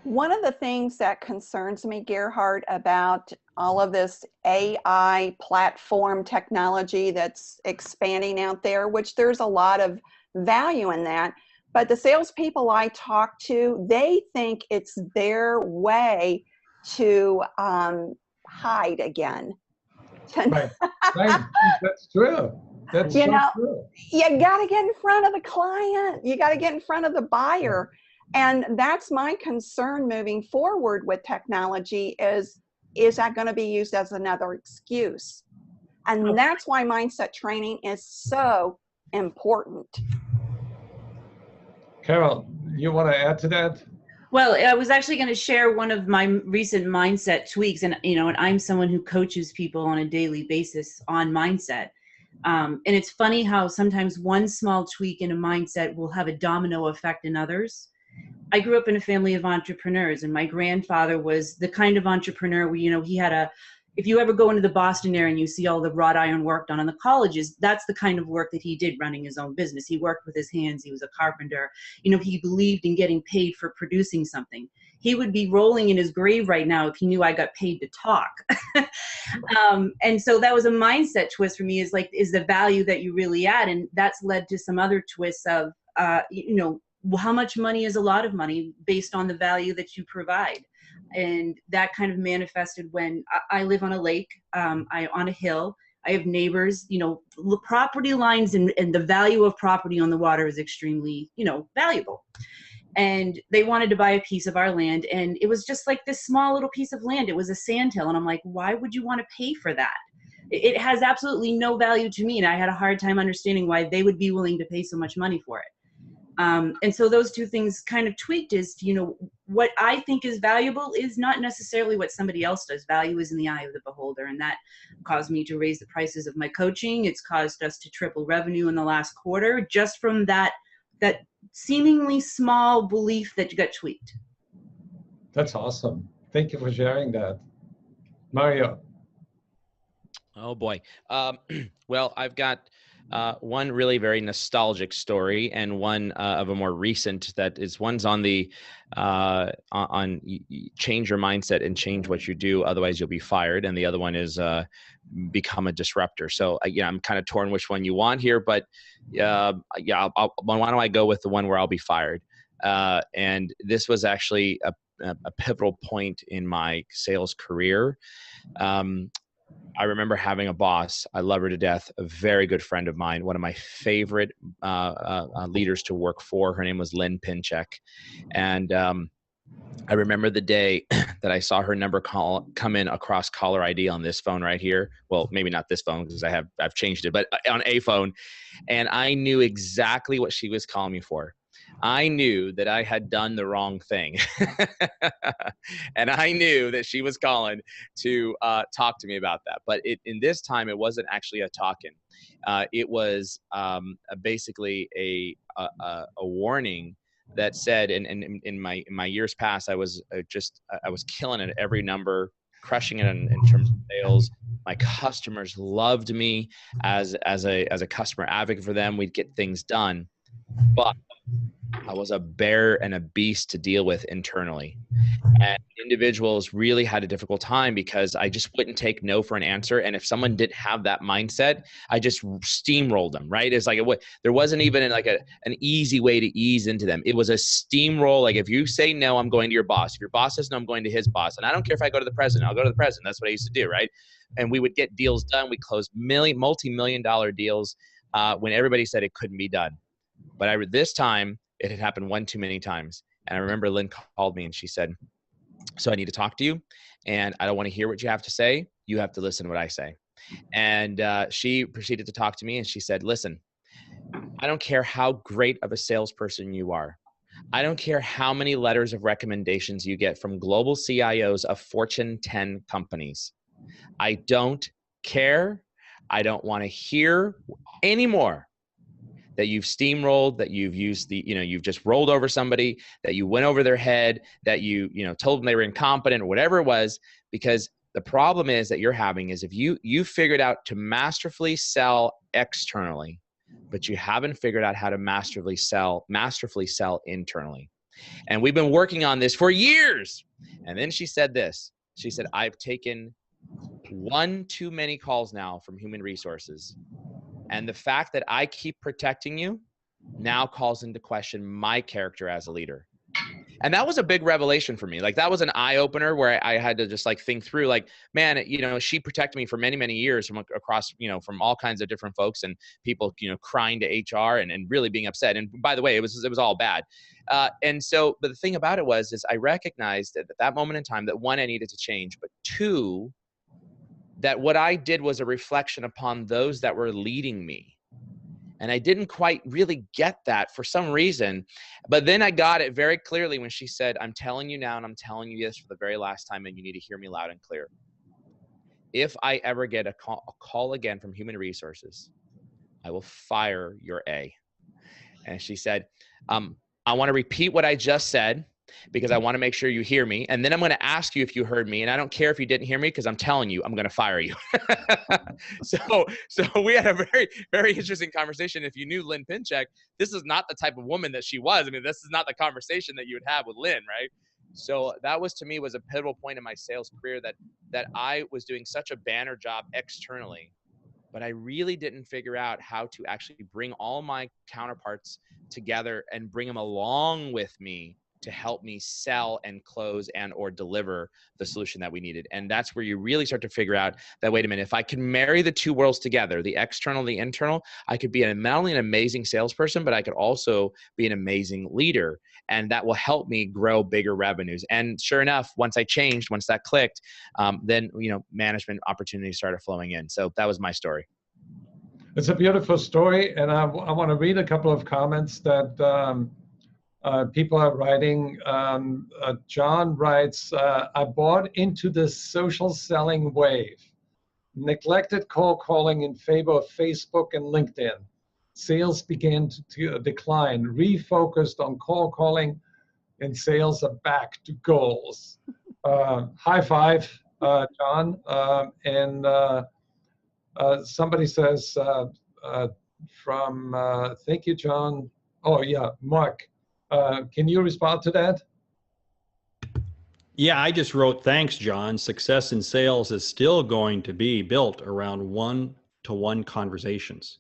One of the things that concerns me, Gerhard, about all of this AI platform technology that's expanding out there, which there's a lot of value in that, but the salespeople I talk to, they think it's their way to hide again. Right. That's true. That's so true. You got to get in front of the client. You got to get in front of the buyer. And that's my concern moving forward with technology is that going to be used as another excuse? And that's why mindset training is so important. Carole, you want to add to that? Well, I was actually going to share one of my recent mindset tweaks, and and I'm someone who coaches people on a daily basis on mindset. And it's funny how sometimes one small tweak in a mindset will have a domino effect in others. I grew up in a family of entrepreneurs, and my grandfather was the kind of entrepreneur where, he had if you ever go into the Boston area and you see all the wrought iron work done on the colleges, that's the kind of work that he did running his own business. He worked with his hands. He was a carpenter. He believed in getting paid for producing something. He would be rolling in his grave right now if he knew I got paid to talk. And so that was a mindset twist for me, is the value that you really add. And that's led to some other twists of, how much money is a lot of money based on the value that you provide. And that kind of manifested when I live on a lake, on a hill. I have neighbors, property lines and the value of property on the water is extremely, valuable. And they wanted to buy a piece of our land. And it was just like this small little piece of land. It was a sandhill. And I'm like, why would you want to pay for that? It has absolutely no value to me. And I had a hard time understanding why they would be willing to pay so much money for it. And so those two things kind of tweaked is, what I think is valuable is not necessarily what somebody else does. Value is in the eye of the beholder. And that caused me to raise the prices of my coaching. It's caused us to triple revenue in the last quarter, just from that seemingly small belief that got tweaked. That's awesome. Thank you for sharing that. Mario. Oh boy. Well, I've got one really very nostalgic story, and one of a more recent one's on the on change your mindset and change what you do, otherwise you'll be fired, and the other one is become a disruptor. So I'm kind of torn which one you want here, but why don't I go with the one where I'll be fired? And this was actually a pivotal point in my sales career. I remember having a boss. I love her to death. A very good friend of mine. One of my favorite leaders to work for. Her name was Lynn Pinchek. And I remember the day that I saw her number come in across caller ID on this phone right here. Well, maybe not this phone because I've changed it, but on a phone. And I knew exactly what she was calling me for. I knew that I had done the wrong thing. And I knew that she was calling to talk to me about that. But in this time, it wasn't actually a talking. It was basically a warning that said, and in my years past, I was I was killing it at every number, crushing it in terms of sales. My customers loved me as a customer advocate for them. We'd get things done, but I was a bear and a beast to deal with internally. And individuals really had a difficult time because I just wouldn't take no for an answer. And if someone didn't have that mindset, I just steamrolled them, right? It's like, there wasn't even like an easy way to ease into them. It was a steamroll. Like, if you say no, I'm going to your boss. If your boss says no, I'm going to his boss. And I don't care if I go to the president, I'll go to the president. That's what I used to do, right? And we would get deals done. We closed multi-million-dollar deals when everybody said it couldn't be done. But this time, it had happened one too many times. And I remember Lynn called me and she said, so I need to talk to you, and I don't want to hear what you have to say. You have to listen to what I say. And she proceeded to talk to me, and she said, listen, I don't care how great of a salesperson you are. I don't care how many letters of recommendations you get from global CIOs of Fortune 10 companies. I don't care. I don't want to hear anymore that you've steamrolled, that you've used you've just rolled over somebody, that you went over their head, that you told them they were incompetent or whatever it was. Because the problem is that you're having is if you figured out to masterfully sell externally, but you haven't figured out how to masterfully sell internally. And we've been working on this for years. And then she said this. She said, I've taken one too many calls now from human resources. And the fact that I keep protecting you now calls into question my character as a leader. And that was a big revelation for me. Like, that was an eye opener where I had to just like think through, like, man, she protected me for many, many years from across, from all kinds of different folks and people, crying to HR and really being upset. And by the way, it was all bad. And so, but the thing about it is I recognized that at that moment in time that one, I needed to change, but two, that what I did was a reflection upon those that were leading me. And I didn't quite really get that for some reason. But then I got it very clearly when she said, I'm telling you now, and I'm telling you this for the very last time, and you need to hear me loud and clear. If I ever get a call again from human resources, I will fire your A. And she said, I want to repeat what I just said, because I want to make sure you hear me. And then I'm going to ask you if you heard me. And I don't care if you didn't hear me, because I'm telling you, I'm going to fire you. So we had a very, very interesting conversation. If you knew Lynn Pinchek, this is not the type of woman that she was. I mean, this is not the conversation that you would have with Lynn, right? So that was, to me, was a pivotal point in my sales career that I was doing such a banner job externally, but I really didn't figure out how to actually bring all my counterparts together and bring them along with me to help me sell and close and or deliver the solution that we needed. And that's where you really start to figure out that, wait a minute, if I can marry the two worlds together, the external, the internal, I could be not only an amazing salesperson, but I could also be an amazing leader. And that will help me grow bigger revenues. And sure enough, once that clicked, then, management opportunities started flowing in. So that was my story. It's a beautiful story. And I want to read a couple of comments that people are writing. John writes, I bought into this social selling wave, neglected cold calling in favor of Facebook and LinkedIn. Sales began to decline, refocused on cold calling, and sales are back to goals. High five, John. And somebody says thank you, John. Oh yeah, Mark. Can you respond to that? Yeah, I just wrote, thanks, John. Success in sales is still going to be built around one-to-one conversations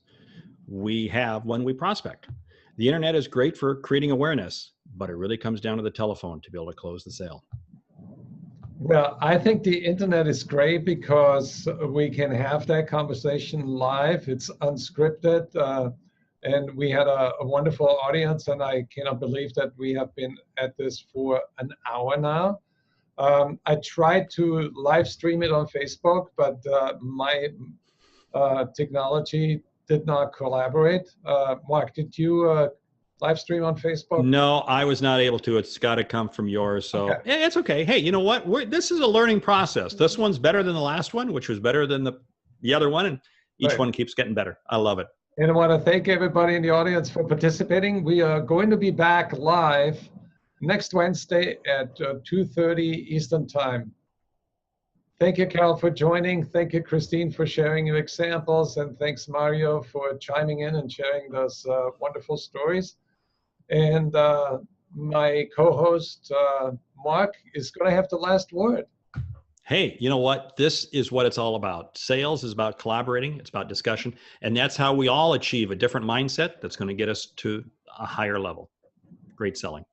we have when we prospect. The internet is great for creating awareness, but it really comes down to the telephone to be able to close the sale. Well, I think the internet is great because we can have that conversation live. It's unscripted. And we had a wonderful audience, and I cannot believe that we have been at this for an hour now. I tried to live stream it on Facebook, but my technology did not collaborate. Mark, did you live stream on Facebook? No, I was not able to. It's got to come from yours. So Okay. yeah, it's okay. Hey, you know what? This is a learning process. This one's better than the last one, which was better than the other one. And each Right. one keeps getting better. I love it. And I want to thank everybody in the audience for participating. We are going to be back live next Wednesday at 2:30 Eastern Time. Thank you, Carole, for joining. Thank you, Christine, for sharing your examples. And thanks, Mario, for chiming in and sharing those wonderful stories. And my co-host, Mark, is going to have the last word. Hey, you know what? This is what it's all about. Sales is about collaborating. It's about discussion. And that's how we all achieve a different mindset that's going to get us to a higher level. Great selling.